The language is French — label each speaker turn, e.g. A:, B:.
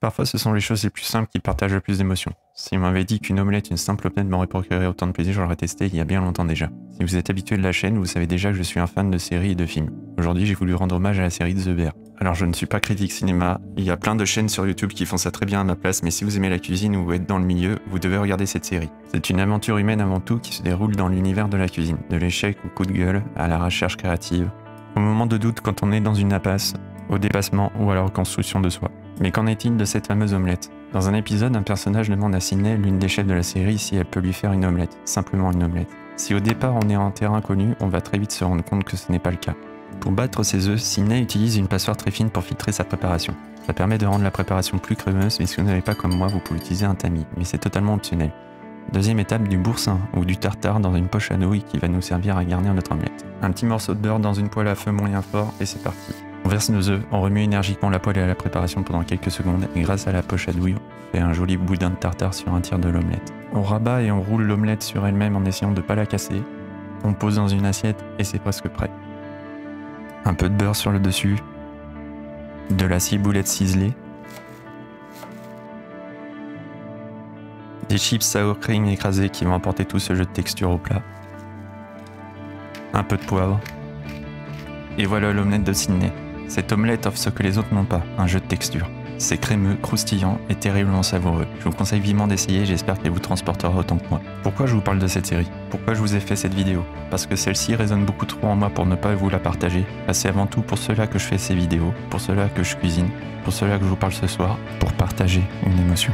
A: Parfois, ce sont les choses les plus simples qui partagent le plus d'émotions. Si on m'avait dit qu'une omelette, une simple omelette m'aurait procuré autant de plaisir, je l'aurais testé il y a bien longtemps déjà. Si vous êtes habitué de la chaîne, vous savez déjà que je suis un fan de séries et de films. Aujourd'hui, j'ai voulu rendre hommage à la série The Bear. Alors, je ne suis pas critique cinéma, il y a plein de chaînes sur YouTube qui font ça très bien à ma place, mais si vous aimez la cuisine ou vous êtes dans le milieu, vous devez regarder cette série. C'est une aventure humaine avant tout qui se déroule dans l'univers de la cuisine, de l'échec au coup de gueule, à la recherche créative, au moment de doute quand on est dans une impasse, au dépassement ou à la reconstruction de soi. Mais qu'en est-il de cette fameuse omelette? Dans un épisode, un personnage demande à Sydney, l'une des chefs de la série, si elle peut lui faire une omelette, simplement une omelette. Si au départ on est en terrain inconnu, on va très vite se rendre compte que ce n'est pas le cas. Pour battre ses œufs, Sydney utilise une passoire très fine pour filtrer sa préparation. Ça permet de rendre la préparation plus crémeuse, mais si vous n'avez pas comme moi, vous pouvez utiliser un tamis, mais c'est totalement optionnel. Deuxième étape, du boursin ou du tartare dans une poche à nouilles qui va nous servir à garnir notre omelette. Un petit morceau de beurre dans une poêle à feu moyen fort et c'est parti. On verse nos œufs, on remue énergiquement la poêle et la préparation pendant quelques secondes et grâce à la poche à douille, on fait un joli boudin de tartare sur un tiers de l'omelette. On rabat et on roule l'omelette sur elle-même en essayant de ne pas la casser. On pose dans une assiette et c'est presque prêt. Un peu de beurre sur le dessus, de la ciboulette ciselée, des chips sour cream écrasés qui vont apporter tout ce jeu de texture au plat, un peu de poivre, et voilà l'omelette de Sydney. Cette omelette offre ce que les autres n'ont pas, un jeu de texture. C'est crémeux, croustillant et terriblement savoureux. Je vous conseille vivement d'essayer et j'espère qu'elle vous transportera autant que moi. Pourquoi je vous parle de cette série? Pourquoi je vous ai fait cette vidéo? Parce que celle-ci résonne beaucoup trop en moi pour ne pas vous la partager. C'est avant tout pour cela que je fais ces vidéos, pour cela que je cuisine, pour cela que je vous parle ce soir, pour partager une émotion.